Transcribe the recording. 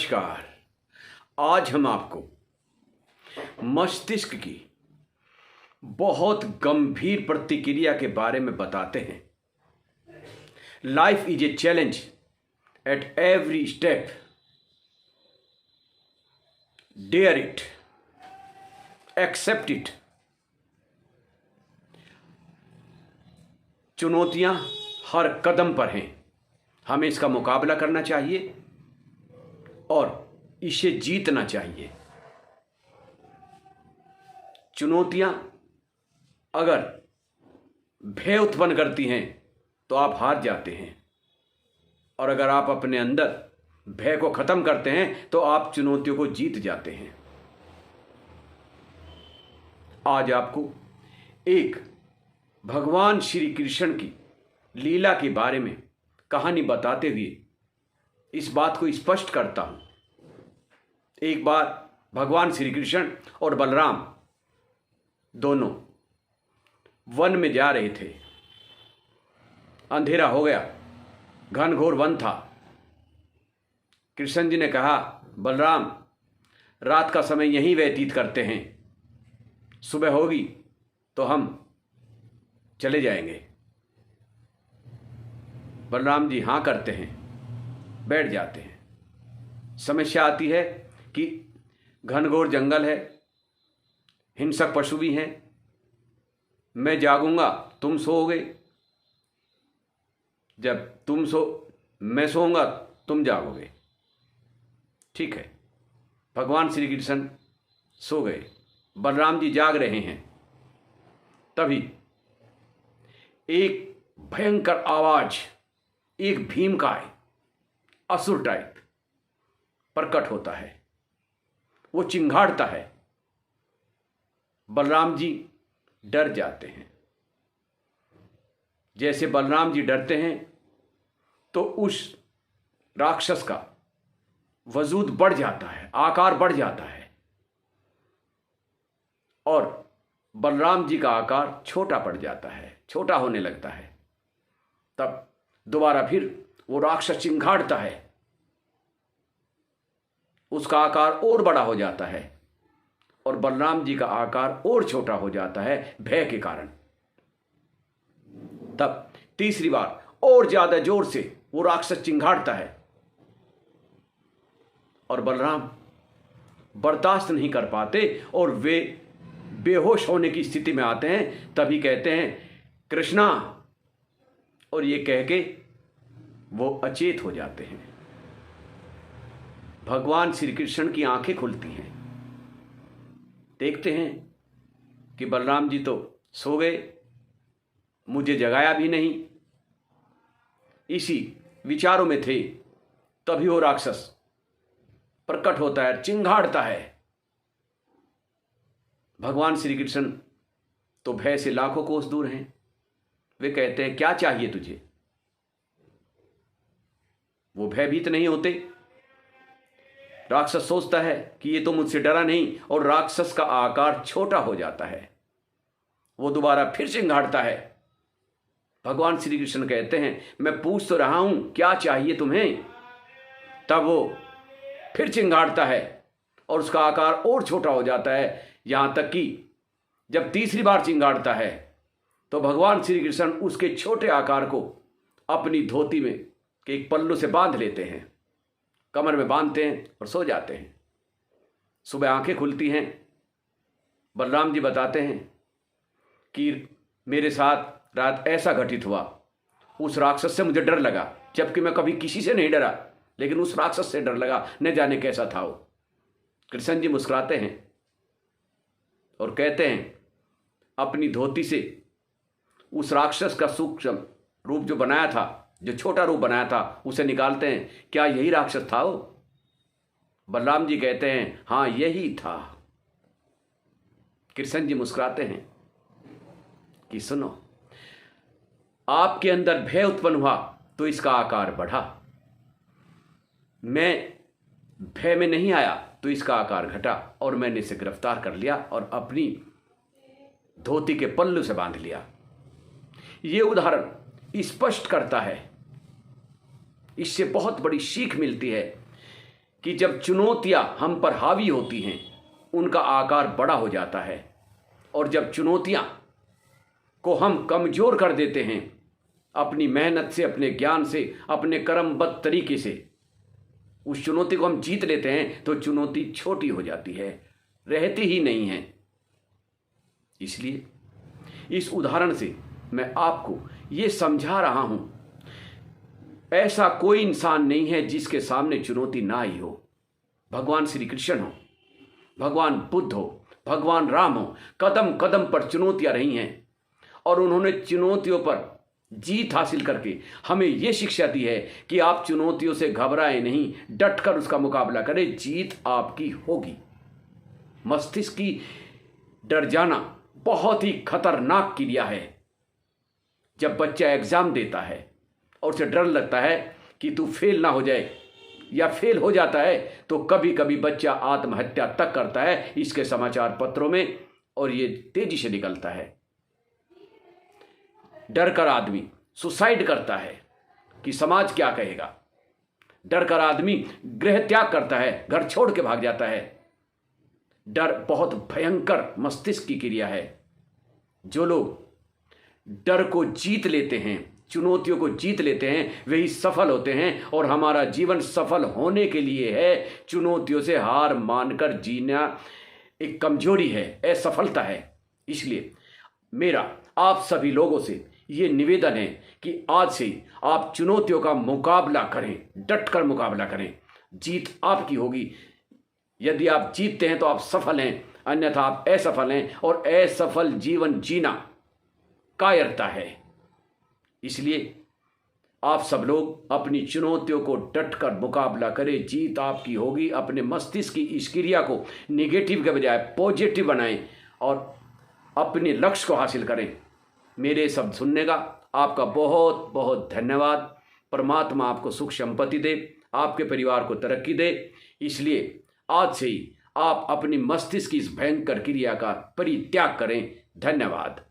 नमस्कार। आज हम आपको मस्तिष्क की बहुत गंभीर प्रतिक्रिया के बारे में बताते हैं। Life is a challenge at every step. Dare it, accept it. चुनौतियां हर कदम पर हैं, हमें इसका मुकाबला करना चाहिए और इसे जीतना चाहिए। चुनौतियां अगर भय उत्पन्न करती हैं तो आप हार जाते हैं, और अगर आप अपने अंदर भय को खत्म करते हैं तो आप चुनौतियों को जीत जाते हैं। आज आपको एक भगवान श्री कृष्ण की लीला के बारे में कहानी बताते हुए इस बात को स्पष्ट करता हूं। एक बार भगवान श्री कृष्ण और बलराम दोनों वन में जा रहे थे। अंधेरा हो गया, घनघोर वन था। कृष्ण जी ने कहा, बलराम, रात का समय यहीं व्यतीत करते हैं, सुबह होगी तो हम चले जाएंगे। बलराम जी हाँ करते हैं, बैठ जाते हैं। समस्या आती है कि घनघोर जंगल है, हिंसक पशु भी हैं, मैं जागूंगा तुम सोओगे, जब मैं सोऊंगा तुम जागोगे। ठीक है, भगवान श्री कृष्ण सो गए, बलराम जी जाग रहे हैं। तभी एक भयंकर आवाज, एक भीमकाय असुर टाइप प्रकट होता है। वो चिंघाड़ता है। बलराम जी डर जाते हैं। जैसे बलराम जी डरते हैं तो उस राक्षस का वजूद बढ़ जाता है, आकार बढ़ जाता है, और बलराम जी का आकार छोटा पड़ जाता है, छोटा होने लगता है। तब दोबारा फिर वो राक्षस चिंघाड़ता है, उसका आकार और बड़ा हो जाता है, और बलराम जी का आकार और छोटा हो जाता है भय के कारण। तब तीसरी बार और ज्यादा जोर से वो राक्षस चिंघाड़ता है, और बलराम बर्दाश्त नहीं कर पाते और वे बेहोश होने की स्थिति में आते हैं। तभी कहते हैं, कृष्णा, और ये कह के वो अचेत हो जाते हैं। भगवान श्री कृष्ण की आंखें खुलती हैं, देखते हैं कि बलराम जी तो सो गए, मुझे जगाया भी नहीं। इसी विचारों में थे, तभी वो राक्षस प्रकट होता है, चिंघाड़ता है। भगवान श्री कृष्ण तो भय से लाखों कोस दूर हैं। वे कहते हैं, क्या चाहिए तुझे? वो भयभीत नहीं होते। राक्षस सोचता है कि ये तो मुझसे डरा नहीं, और राक्षस का आकार छोटा हो जाता है। वो दोबारा फिर चिंघाड़ता है। भगवान श्री कृष्ण कहते हैं, मैं पूछ तो रहा हूं, क्या चाहिए तुम्हें? तब वो फिर चिंघाड़ता है और उसका आकार और छोटा हो जाता है, यहां तक कि जब तीसरी बार चिंघाड़ता है तो भगवान श्री कृष्ण उसके छोटे आकार को अपनी धोती में के एक पल्लू से बांध लेते हैं, कमर में बांधते हैं और सो जाते हैं। सुबह आंखें खुलती हैं। बलराम जी बताते हैं कि मेरे साथ रात ऐसा घटित हुआ, उस राक्षस से मुझे डर लगा, जबकि मैं कभी किसी से नहीं डरा, लेकिन उस राक्षस से डर लगा, न जाने कैसा था वो। कृष्ण जी मुस्कुराते हैं और कहते हैं, अपनी धोती से उस राक्षस का सूक्ष्म रूप जो बनाया था, जो छोटा रूप बनाया था, उसे निकालते हैं। क्या यही राक्षस था वो? बलराम जी कहते हैं, हाँ यही था। कृष्ण जी मुस्कुराते हैं कि सुनो, आपके अंदर भय उत्पन्न हुआ तो इसका आकार बढ़ा, मैं भय में नहीं आया तो इसका आकार घटा, और मैंने इसे गिरफ्तार कर लिया और अपनी धोती के पल्लू से बांध लिया। ये उदाहरण स्पष्ट करता है, इससे बहुत बड़ी सीख मिलती है कि जब चुनौतियां हम पर हावी होती हैं उनका आकार बड़ा हो जाता है, और जब चुनौतियां को हम कमज़ोर कर देते हैं अपनी मेहनत से, अपने ज्ञान से, अपने कर्मबद्ध तरीके से, उस चुनौती को हम जीत लेते हैं तो चुनौती छोटी हो जाती है, रहती ही नहीं है। इसलिए इस उदाहरण से मैं आपको ये समझा रहा हूं, ऐसा कोई इंसान नहीं है जिसके सामने चुनौती ना आई हो। भगवान श्री कृष्ण हो, भगवान बुद्ध हो, भगवान राम हो, कदम कदम पर चुनौतियां रही हैं और उन्होंने चुनौतियों पर जीत हासिल करके हमें यह शिक्षा दी है कि आप चुनौतियों से घबराएं नहीं, डटकर उसका मुकाबला करें, जीत आपकी होगी। मस्तिष्क की डर जाना बहुत ही खतरनाक क्रिया है। जब बच्चा एग्जाम देता है और उसे डर लगता है कि तू फेल ना हो जाए, या फेल हो जाता है तो कभी कभी बच्चा आत्महत्या तक करता है, इसके समाचार पत्रों में और ये तेजी से निकलता है। डर कर आदमी सुसाइड करता है कि समाज क्या कहेगा। डर कर आदमी गृह त्याग करता है, घर छोड़ के भाग जाता है। डर बहुत भयंकर मस्तिष्क की क्रिया है। जो लोग डर को जीत लेते हैं, चुनौतियों को जीत लेते हैं, वही सफल होते हैं। और हमारा जीवन सफल होने के लिए है, चुनौतियों से हार मानकर जीना एक कमजोरी है, असफलता है। इसलिए मेरा आप सभी लोगों से ये निवेदन है कि आज से आप चुनौतियों का मुकाबला करें, डटकर मुकाबला करें, जीत आपकी होगी। यदि आप जीतते हैं तो आप सफल हैं, अन्यथा आप असफल हैं, और असफल जीवन जीना कायरता है। इसलिए आप सब लोग अपनी चुनौतियों को डटकर मुकाबला करें, जीत आपकी होगी। अपने मस्तिष्क की इस क्रिया को निगेटिव के बजाय पॉजिटिव बनाएं और अपने लक्ष्य को हासिल करें। मेरे शब्द सुनने का आपका बहुत बहुत धन्यवाद। परमात्मा आपको सुख संपत्ति दे, आपके परिवार को तरक्की दे। इसलिए आज से ही आप अपनी मस्तिष्क की इस भयंकर क्रिया का परित्याग करें। धन्यवाद।